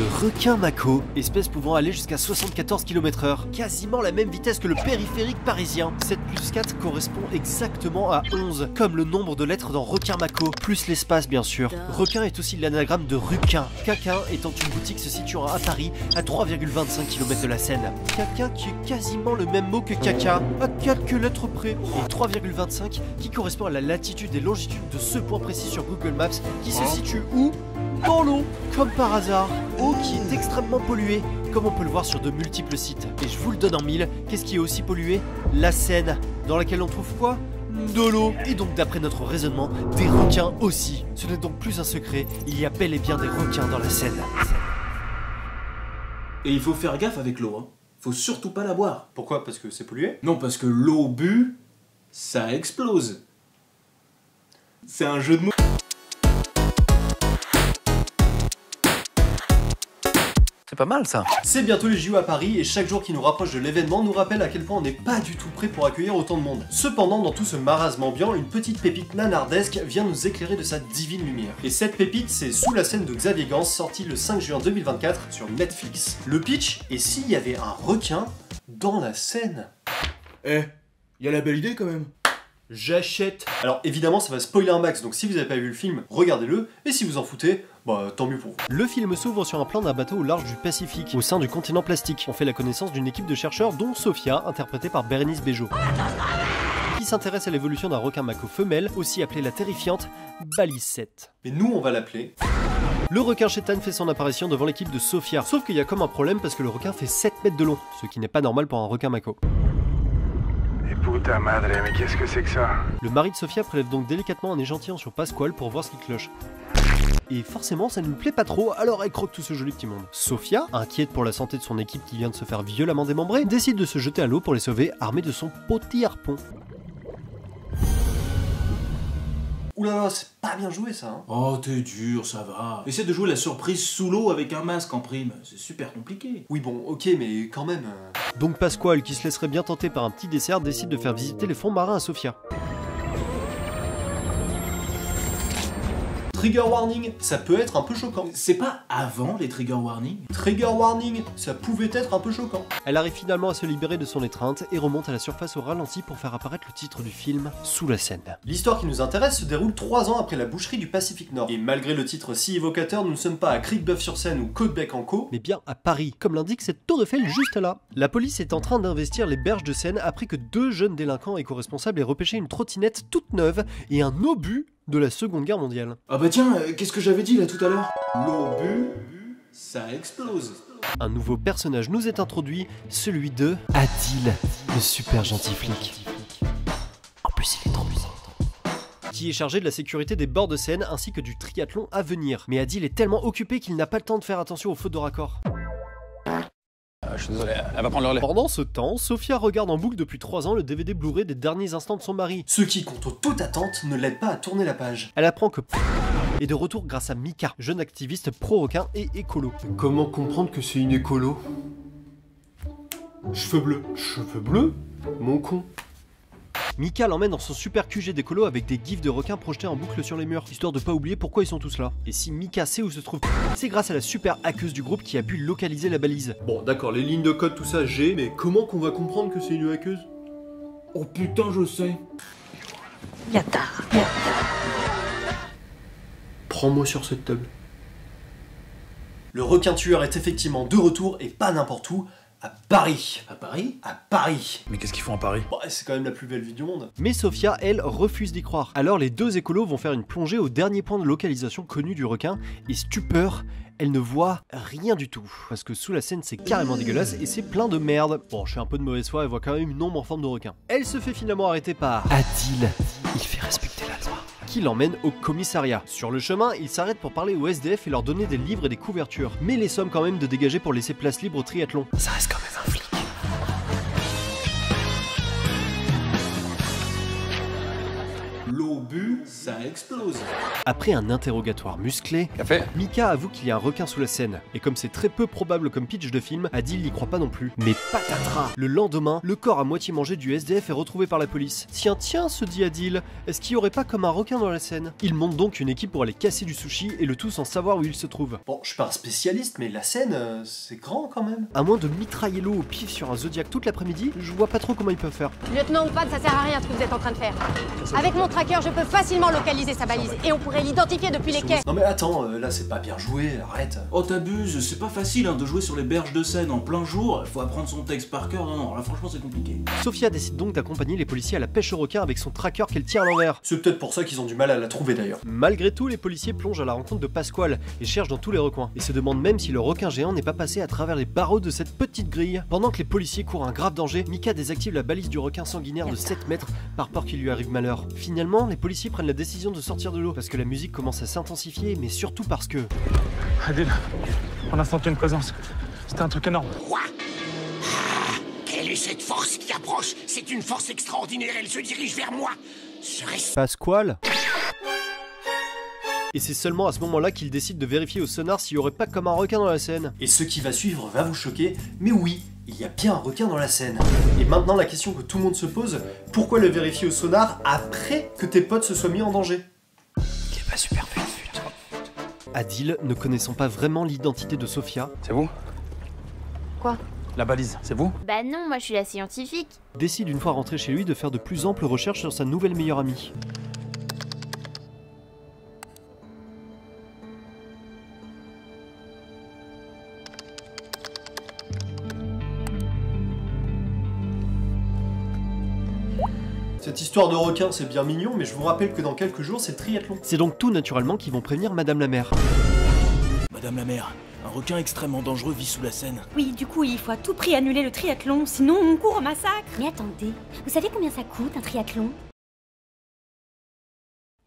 Le requin mako, espèce pouvant aller jusqu'à 74 km/h, quasiment la même vitesse que le périphérique parisien. 7 plus 4 correspond exactement à 11, comme le nombre de lettres dans requin mako, plus l'espace bien sûr. Requin est aussi l'anagramme de Ruquin, Quinquin étant une boutique se situant à Paris, à 3,25 km de la Seine. Quinquin qui est quasiment le même mot que caca, à quelques lettres près. Et 3,25 qui correspond à la latitude et longitude de ce point précis sur Google Maps, qui se situe où ? Dans l'eau, comme par hasard. Eau qui est extrêmement polluée, comme on peut le voir sur de multiples sites. Et je vous le donne en mille, qu'est-ce qui est aussi pollué? La Seine, dans laquelle on trouve quoi? De l'eau. Et donc d'après notre raisonnement, des requins aussi. Ce n'est donc plus un secret, il y a bel et bien des requins dans la Seine. Et il faut faire gaffe avec l'eau, hein. Faut surtout pas la boire. Pourquoi? Parce que c'est pollué? Non, parce que l'eau bue, ça explose. C'est un jeu de mots. C'est pas mal ça. C'est bientôt les JO à Paris et chaque jour qui nous rapproche de l'événement nous rappelle à quel point on n'est pas du tout prêt pour accueillir autant de monde. Cependant, dans tout ce marasme ambiant, une petite pépite nanardesque vient nous éclairer de sa divine lumière. Et cette pépite, c'est Sous la Seine de Xavier Gans, sorti le 5 juin 2024 sur Netflix. Le pitch est s'il y avait un requin dans la Seine. Eh, y a la belle idée quand même. J'achète. Alors évidemment ça va spoiler un max, donc si vous n'avez pas vu le film, regardez-le, et si vous en foutez, bah tant mieux pour vous. Le film s'ouvre sur un plan d'un bateau au large du Pacifique, au sein du continent plastique. On fait la connaissance d'une équipe de chercheurs dont Sophia, interprétée par Bérénice Bejo, qui s'intéresse à l'évolution d'un requin mako femelle, aussi appelé la terrifiante Balise 7. Mais nous on va l'appeler... Le requin chétan fait son apparition devant l'équipe de Sophia, sauf qu'il y a comme un problème parce que le requin fait 7 mètres de long, ce qui n'est pas normal pour un requin mako. Putain madre, mais qu'est-ce que c'est que ça? Le mari de Sophia prélève donc délicatement un échantillon sur Pasquale pour voir ce qui cloche. Et forcément ça ne lui plaît pas trop, alors elle croque tout ce joli petit monde. Sophia, inquiète pour la santé de son équipe qui vient de se faire violemment démembrer, décide de se jeter à l'eau pour les sauver, armée de son petit harpon. Oulala, c'est pas bien joué ça, hein. Oh, t'es dur, ça va. Essaie de jouer la surprise sous l'eau avec un masque en prime. C'est super compliqué. Oui bon, ok, mais quand même... Donc Pasquale, qui se laisserait bien tenter par un petit dessert, décide de faire visiter les fonds marins à Sophia. Trigger warning, ça peut être un peu choquant. C'est pas avant les trigger warnings? Trigger warning, ça pouvait être un peu choquant. Elle arrive finalement à se libérer de son étreinte et remonte à la surface au ralenti pour faire apparaître le titre du film, Sous la Seine. L'histoire qui nous intéresse se déroule 3 ans après la boucherie du Pacifique Nord. Et malgré le titre si évocateur, nous ne sommes pas à Cricbeuf-sur-Seine ou Côte-Bec-en-Caux, mais bien à Paris, comme l'indique cette tour Eiffel juste là. La police est en train d'investir les berges de Seine après que 2 jeunes délinquants éco-responsables aient repêché une trottinette toute neuve et un obus de la Seconde Guerre mondiale. Ah bah tiens, qu'est-ce que j'avais dit là tout à l'heure? L'eau bue, ça explose. Un nouveau personnage nous est introduit, celui de Adil, le super gentil flic. En plus il est trop puissant. Qui est chargé de la sécurité des bords de Seine ainsi que du triathlon à venir. Mais Adil est tellement occupé qu'il n'a pas le temps de faire attention aux fautes de raccord. Je suis désolé, elle va prendre le relais. Pendant ce temps, Sophia regarde en boucle depuis 3 ans le DVD Blu-ray des derniers instants de son mari. Ce qui, contre toute attente, ne l'aide pas à tourner la page. Elle apprend que est de retour grâce à Mika, jeune activiste pro-requin et écolo. Comment comprendre que c'est une écolo? Cheveux bleus. Cheveux bleus? Mon con. Mika l'emmène dans son super QG d'écolo avec des gifs de requins projetés en boucle sur les murs, histoire de pas oublier pourquoi ils sont tous là. Et si Mika sait où se trouve, c'est grâce à la super hackeuse du groupe qui a pu localiser la balise. Bon d'accord, les lignes de code tout ça j'ai, mais comment qu'on va comprendre que c'est une hackeuse? Oh putain, je sais. Yata. Prends-moi sur cette table. Le requin tueur est effectivement de retour et pas n'importe où. À Paris. À Paris? À Paris. Mais qu'est-ce qu'ils font à Paris? Bon, c'est quand même la plus belle ville du monde. Mais Sophia, elle, refuse d'y croire. Alors les 2 écolos vont faire une plongée au dernier point de localisation connu du requin, et stupeur, elle ne voit rien du tout. Parce que Sous la Seine, c'est carrément dégueulasse et c'est plein de merde. Bon, je suis un peu de mauvaise foi, elle voit quand même une ombre en forme de requin. Elle se fait finalement arrêter par Adil. Il fait respecter la loi. Qui l'emmène au commissariat. Sur le chemin, il s'arrête pour parler aux SDF et leur donner des livres et des couvertures. Mais les sommes quand même de dégager pour laisser place libre au triathlon. Ça reste quand même un flic. L'eau bue, ça explose. Après un interrogatoire musclé, Café. Micah avoue qu'il y a un requin sous la Seine. Et comme c'est très peu probable comme pitch de film, Adil n'y croit pas non plus. Mais patatras! Le lendemain, le corps à moitié mangé du SDF est retrouvé par la police. Tiens, se dit Adil, est-ce qu'il y aurait pas comme un requin dans la Seine? Il monte donc une équipe pour aller casser du sushi et le tout sans savoir où il se trouve. Bon, je suis pas un spécialiste, mais la Seine, c'est grand quand même. À moins de mitrailler l'eau au pif sur un Zodiac toute l'après-midi, je vois pas trop comment ils peuvent faire. Lieutenant ou pas, ça sert à rien ce que vous êtes en train de faire. Avec mon tracker, je peux facilement localiser sa balise et on pourrait l'identifier depuis les quais. Non mais attends, là c'est pas bien joué, arrête. Oh t'abuses, c'est pas facile de jouer sur les berges de Seine en plein jour, faut apprendre son texte par cœur, non, là franchement c'est compliqué. Sophia décide donc d'accompagner les policiers à la pêche au requin avec son tracker qu'elle tire à l'envers. C'est peut-être pour ça qu'ils ont du mal à la trouver d'ailleurs. Malgré tout, les policiers plongent à la rencontre de Pasquale et cherchent dans tous les recoins, et se demandent même si le requin géant n'est pas passé à travers les barreaux de cette petite grille. Pendant que les policiers courent un grave danger, Micah désactive la balise du requin sanguinaire de 7 mètres par peur qu'il lui arrive malheur. Finalement, les policiers prennent la décision de sortir de l'eau parce que la musique commence à s'intensifier, mais surtout parce que... Adil, on a senti une présence. C'était un truc énorme. Quoi? Quelle est cette force qui approche? C'est une force extraordinaire, elle se dirige vers moi. Serait-ce... Pasquale? Et c'est seulement à ce moment-là qu'il décide de vérifier au sonar s'il y aurait pas comme un requin dans la Seine. Et ce qui va suivre va vous choquer, mais oui, il y a bien un requin dans la Seine. Et maintenant la question que tout le monde se pose, pourquoi le vérifier au sonar après que tes potes se soient mis en danger? Il est pas super fut. Adil, ne connaissant pas vraiment l'identité de Sophia, C'est vous? Quoi? La balise, c'est vous? Bah non, moi je suis la scientifique. décide une fois rentré chez lui de faire de plus amples recherches sur sa nouvelle meilleure amie. Cette histoire de requin, c'est bien mignon, mais je vous rappelle que dans quelques jours, c'est le triathlon. C'est donc tout naturellement qu'ils vont prévenir Madame la Mère. Madame la Mère, un requin extrêmement dangereux vit sous la Seine. Oui, du coup, il faut à tout prix annuler le triathlon, sinon on court au massacre. Mais attendez, vous savez combien ça coûte un triathlon?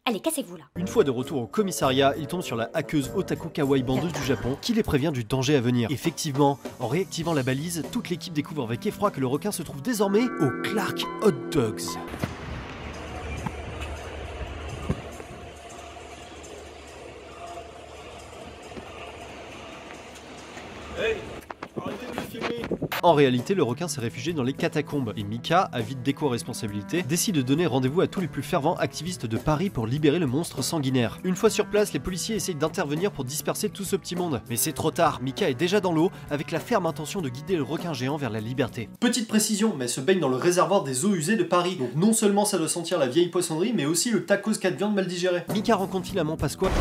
Allez, cassez-vous là. Une fois de retour au commissariat, il tombe sur la hackeuse Otaku Kawaii bandeuse du Japon qui les prévient du danger à venir. Effectivement, en réactivant la balise, toute l'équipe découvre avec effroi que le requin se trouve désormais au Clark Hot Dogs. En réalité, le requin s'est réfugié dans les catacombes et Micah, avide d'éco-responsabilité, décide de donner rendez-vous à tous les plus fervents activistes de Paris pour libérer le monstre sanguinaire. Une fois sur place, les policiers essayent d'intervenir pour disperser tout ce petit monde. Mais c'est trop tard, Micah est déjà dans l'eau avec la ferme intention de guider le requin géant vers la liberté. Petite précision, mais elle se baigne dans le réservoir des eaux usées de Paris. Donc non seulement ça doit sentir la vieille poissonnerie, mais aussi le tacos 4 viandes mal digéré. Micah rencontre finalement Pasquale.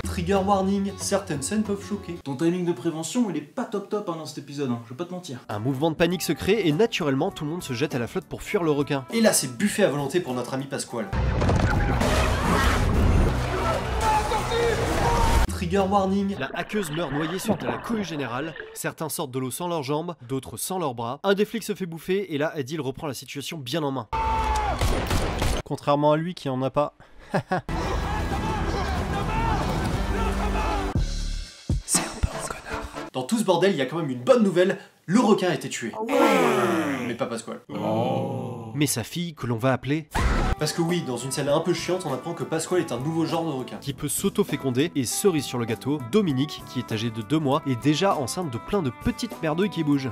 Trigger warning, certaines scènes peuvent choquer. Ton timing de prévention, il est pas top dans cet épisode, je vais pas te mentir. Un mouvement de panique se crée et naturellement tout le monde se jette à la flotte pour fuir le requin. Et là c'est buffet à volonté pour notre ami Pasquale. Trigger warning. La hackeuse meurt noyée suite à la cohue générale, certains sortent de l'eau sans leurs jambes, d'autres sans leurs bras, un des flics se fait bouffer et là Adil reprend la situation bien en main. Contrairement à lui qui en a pas. Dans tout ce bordel, il y a quand même une bonne nouvelle, le requin a été tué. Mais pas Pasquale. Mais sa fille, que l'on va appeler... Parce que oui, dans une scène un peu chiante, on apprend que Pasquale est un nouveau genre de requin. Qui peut s'auto-féconder, et cerise sur le gâteau, Dominique, qui est âgée de 2 mois, est déjà enceinte de plein de petites merdouilles qui bougent.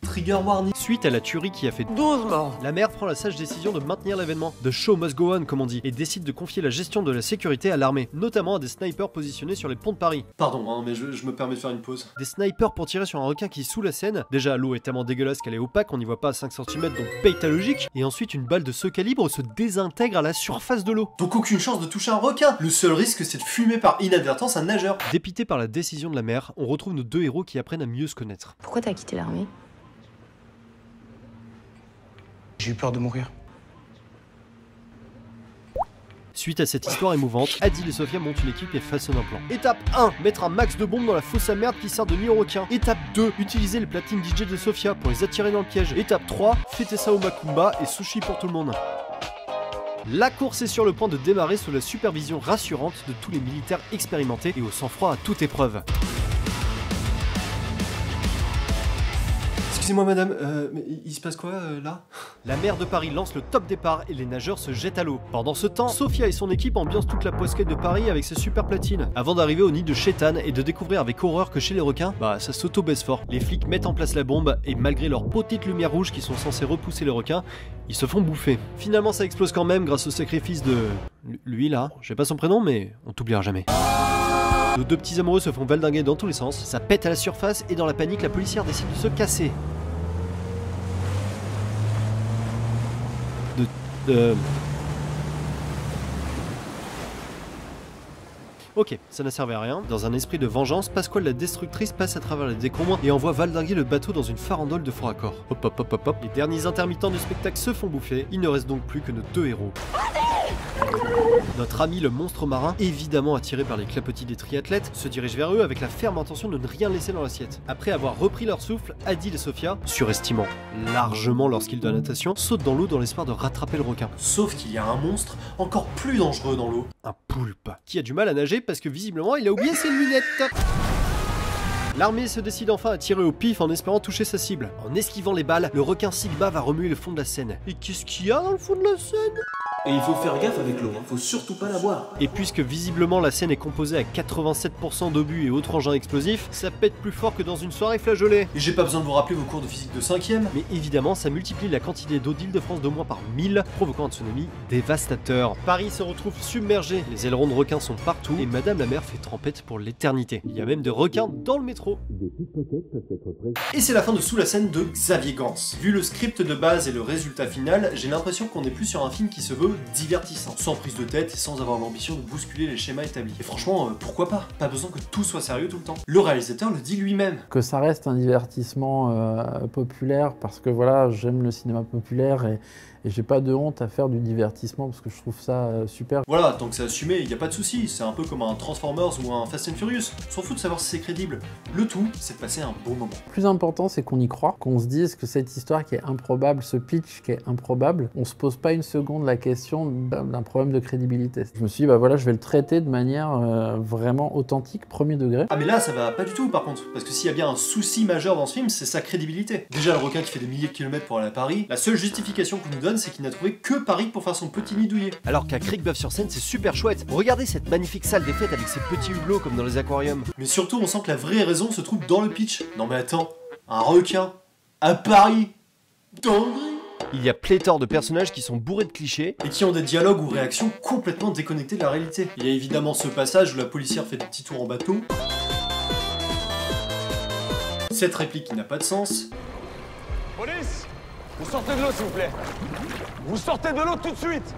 Trigger warning. Suite à la tuerie qui a fait 12 morts, la mère prend la sage décision de maintenir l'événement. The show must go on, comme on dit, et décide de confier la gestion de la sécurité à l'armée, notamment à des snipers positionnés sur les ponts de Paris. Pardon, mais je me permets de faire une pause. Des snipers pour tirer sur un requin qui est sous la Seine. Déjà, l'eau est tellement dégueulasse qu'elle est opaque, on n'y voit pas à 5 cm, donc paye ta logique. Et ensuite, une balle de ce calibre se désintègre à la surface de l'eau. Donc aucune chance de toucher un requin. Le seul risque, c'est de fumer par inadvertance un nageur. Dépité par la décision de la mère, on retrouve nos 2 héros qui apprennent à mieux se connaître. Pourquoi t'as quitté l'armée? J'ai eu peur de mourir. Suite à cette histoire émouvante, Adil et Sophia montent une équipe et façonnent un plan. Étape 1, mettre un max de bombes dans la fosse à merde qui sert de nid aux requins. Étape 2, utiliser les platines DJ de Sophia pour les attirer dans le piège. Étape 3, fêter ça au Macumba et sushi pour tout le monde. La course est sur le point de démarrer sous la supervision rassurante de tous les militaires expérimentés et au sang-froid à toute épreuve. Excusez-moi madame, mais il se passe quoi là? La maire de Paris lance le top départ et les nageurs se jettent à l'eau. Pendant ce temps, Sophia et son équipe ambiancent toute la poisquette de Paris avec ses super platines. Avant d'arriver au nid de Shaitan et de découvrir avec horreur que chez les requins, bah ça s'auto-baisse fort. Les flics mettent en place la bombe et malgré leurs petites lumières rouges qui sont censées repousser les requins, ils se font bouffer. Finalement ça explose quand même grâce au sacrifice de... lui là, je sais pas son prénom mais on t'oubliera jamais. Nos deux petits amoureux se font valdinguer dans tous les sens, ça pète à la surface et dans la panique la policière décide de se casser. Ok, ça n'a servi à rien. Dans un esprit de vengeance, Pasquale la destructrice passe à travers les décombres et envoie valdinguer le bateau dans une farandole de fort accord. Hop hop hop hop hop. Les derniers intermittents du spectacle se font bouffer, il ne reste donc plus que nos deux héros. Notre ami le monstre marin, évidemment attiré par les clapotis des triathlètes, se dirige vers eux avec la ferme intention de ne rien laisser dans l'assiette. Après avoir repris leur souffle, Adil et Sophia, surestimant largement leur skill de natation, sautent dans l'eau dans l'espoir de rattraper le requin. Sauf qu'il y a un monstre encore plus dangereux dans l'eau. Un poulpe, qui a du mal à nager parce que visiblement il a oublié ses lunettes. L'armée se décide enfin à tirer au pif en espérant toucher sa cible. En esquivant les balles, le requin Sigma va remuer le fond de la Seine. Et qu'est-ce qu'il y a dans le fond de la Seine? Et il faut faire gaffe avec l'eau, hein. Faut surtout pas la boire. Et puisque visiblement la Seine est composée à 87% d'obus et autres engins explosifs, ça pète plus fort que dans une soirée flageolée. Et j'ai pas besoin de vous rappeler vos cours de physique de 5ème. Mais évidemment, ça multiplie la quantité d'eau d'Île-de-France d'au moins par 1000, provoquant un tsunami dévastateur. Paris se retrouve submergé, les ailerons de requins sont partout, et Madame la Maire fait trempette pour l'éternité. Il y a même des requins dans le métro. Et c'est la fin de Sous la Seine de Xavier Gans. Vu le script de base et le résultat final, j'ai l'impression qu'on est plus sur un film qui se veut divertissant, sans prise de tête et sans avoir l'ambition de bousculer les schémas établis. Et franchement, pourquoi pas? Pas besoin que tout soit sérieux tout le temps. Le réalisateur le dit lui-même. Que ça reste un divertissement populaire, parce que voilà, j'aime le cinéma populaire et j'ai pas de honte à faire du divertissement parce que je trouve ça super. Voilà, tant que c'est assumé, y a pas de souci. C'est un peu comme un Transformers ou un Fast and Furious. On s'en fout de savoir si c'est crédible. Le tout, c'est de passer un bon moment. Le plus important, c'est qu'on y croit, qu'on se dise que cette histoire qui est improbable, ce pitch qui est improbable, on se pose pas une seconde la question d'un problème de crédibilité. Je me suis dit, bah voilà, je vais le traiter de manière vraiment authentique, premier degré. Ah mais là, ça va pas du tout par contre. Parce que s'il y a bien un souci majeur dans ce film, c'est sa crédibilité. Déjà, le requin qui fait des milliers de kilomètres pour aller à Paris, la seule justification qu'on nous donne, c'est qu'il n'a trouvé que Paris pour faire son petit nid douillet. Alors qu'à Cricbeuf-sur-Seine, c'est super chouette. Regardez cette magnifique salle des fêtes avec ses petits hublots comme dans les aquariums. Mais surtout, on sent que la vraie raison se trouve dans le pitch. Non mais attends, un requin à Paris, dinguerie. Il y a pléthore de personnages qui sont bourrés de clichés et qui ont des dialogues ou réactions complètement déconnectés de la réalité. Il y a évidemment ce passage où la policière fait des petits tours en bateau. Cette réplique qui n'a pas de sens. Police, vous sortez de l'eau s'il vous plaît. Vous sortez de l'eau tout de suite.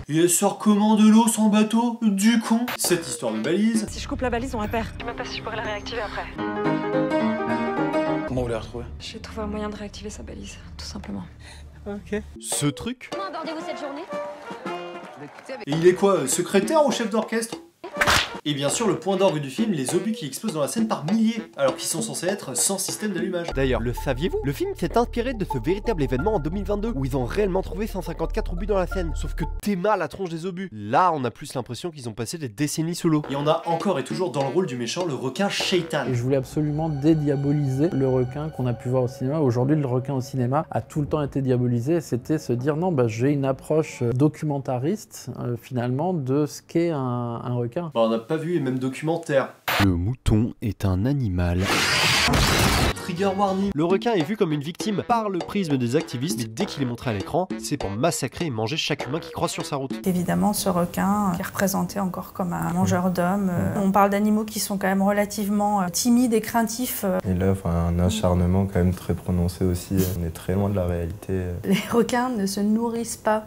Et elle sort comment de l'eau sans bateau? Du con. Cette histoire de balise. Si je coupe la balise, on repère. Je sais même pas si je pourrais la réactiver après. Comment vous l'avez retrouvée? J'ai trouvé un moyen de réactiver sa balise, tout simplement. Ok. Ce truc. Comment abordez-vous cette journée? Et il est quoi, secrétaire ou chef d'orchestre? Et bien sûr, le point d'orgue du film, les obus qui explosent dans la scène par milliers, alors qu'ils sont censés être sans système d'allumage. D'ailleurs, le saviez-vous? Le film s'est inspiré de ce véritable événement en 2022, où ils ont réellement trouvé 154 obus dans la Seine. Sauf que Théma la tronche des obus. Là, on a plus l'impression qu'ils ont passé des décennies sous l'eau. Et on a encore et toujours dans le rôle du méchant le requin Shaitan. Et je voulais absolument dédiaboliser le requin qu'on a pu voir au cinéma. Aujourd'hui, le requin au cinéma a tout le temps été diabolisé. C'était se dire non, bah, j'ai une approche documentariste finalement de ce qu'est un requin. Bah, on n'a pas vu les mêmes documentaires. Le mouton est un animal. Trigger warning. Le requin est vu comme une victime par le prisme des activistes, mais dès qu'il est montré à l'écran, c'est pour massacrer et manger chaque humain qui croise sur sa route. Évidemment, ce requin qui est représenté encore comme un mangeur d'hommes. On parle d'animaux qui sont quand même relativement timides et craintifs. Il a un acharnement quand même très prononcé aussi. On est très loin de la réalité. Les requins ne se nourrissent pas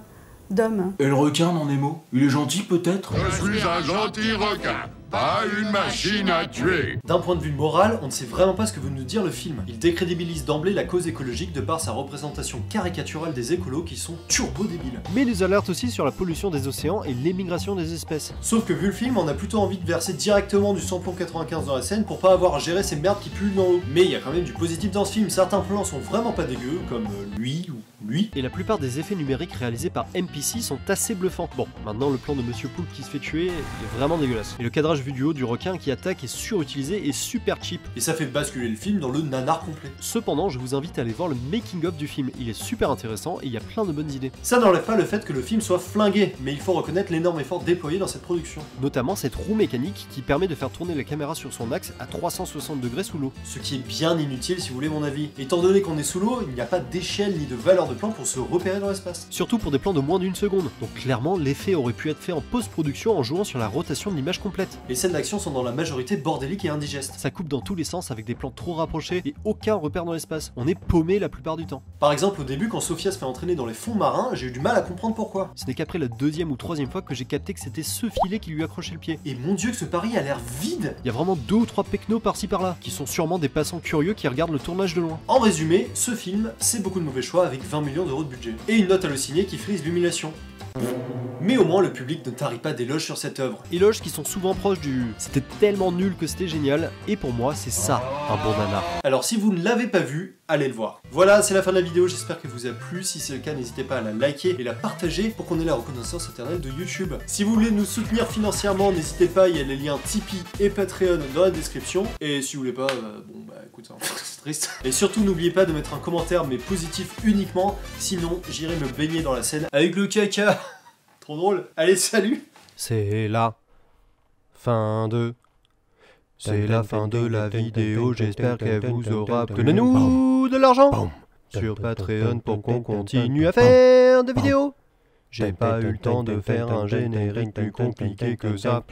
d'hommes. Et le requin dans Nemo, il est gentil peut-être? Je suis un gentil requin, pas une machine à tuer. D'un point de vue moral, on ne sait vraiment pas ce que veut nous dire le film. Il décrédibilise d'emblée la cause écologique de par sa représentation caricaturale des écolos qui sont turbo débiles. Mais il nous alerte aussi sur la pollution des océans et l'émigration des espèces. Sauf que vu le film, on a plutôt envie de verser directement du samplon 95 dans la Seine pour pas avoir à gérer ces merdes qui puent dans l'eau. Mais il y a quand même du positif dans ce film, certains plans sont vraiment pas dégueux, comme lui ou lui. Et la plupart des effets numériques réalisés par MPC sont assez bluffants. Bon, maintenant le plan de Monsieur Poulpe qui se fait tuer est vraiment dégueulasse. Et le cadrage vu du haut du requin qui attaque est surutilisé et super cheap. Et ça fait basculer le film dans le nanar complet. Cependant, je vous invite à aller voir le making of du film, il est super intéressant et il y a plein de bonnes idées. Ça n'enlève pas le fait que le film soit flingué, mais il faut reconnaître l'énorme effort déployé dans cette production. Notamment cette roue mécanique qui permet de faire tourner la caméra sur son axe à 360 degrés sous l'eau. Ce qui est bien inutile si vous voulez mon avis. Étant donné qu'on est sous l'eau, il n'y a pas d'échelle ni de valeur de plan pour se repérer dans l'espace. Surtout pour des plans de moins d'une seconde. Donc clairement, l'effet aurait pu être fait en post-production en jouant sur la rotation de l'image complète. Les scènes d'action sont dans la majorité bordéliques et indigestes. Ça coupe dans tous les sens avec des plans trop rapprochés et aucun repère dans l'espace. On est paumé la plupart du temps. Par exemple, au début, quand Sophia se fait entraîner dans les fonds marins, j'ai eu du mal à comprendre pourquoi. Ce n'est qu'après la deuxième ou troisième fois que j'ai capté que c'était ce filet qui lui accrochait le pied. Et mon dieu que ce pari a l'air vide. Il y a vraiment 2 ou 3 pecnos par-ci par-là, qui sont sûrement des passants curieux qui regardent le tournage de loin. En résumé, ce film, c'est beaucoup de mauvais choix avec 20 millions d'euros de budget. Et une note hallucinée qui frise l'humiliation. Mais au moins le public ne tarit pas d'éloges sur cette œuvre. Éloges qui sont souvent proches du « c'était tellement nul que c'était génial » et pour moi c'est ça un bon nanar. Alors si vous ne l'avez pas vu, allez le voir. Voilà, c'est la fin de la vidéo, j'espère qu'elle vous a plu. Si c'est le cas, n'hésitez pas à la liker et la partager pour qu'on ait la reconnaissance éternelle de YouTube. Si vous voulez nous soutenir financièrement, n'hésitez pas, il y a les liens Tipeee et Patreon dans la description. Et si vous voulez pas, bon bah écoute, c'est triste. Et surtout n'oubliez pas de mettre un commentaire mais positif uniquement, sinon j'irai me baigner dans la Seine avec le caca. Trop drôle. Allez, salut. C'est la fin de... C'est la fin de la vidéo, j'espère qu'elle vous aura plu. Donnez-nous de l'argent sur Patreon pour qu'on continue à faire des vidéos. J'ai pas eu le temps de faire un générique plus compliqué que ça.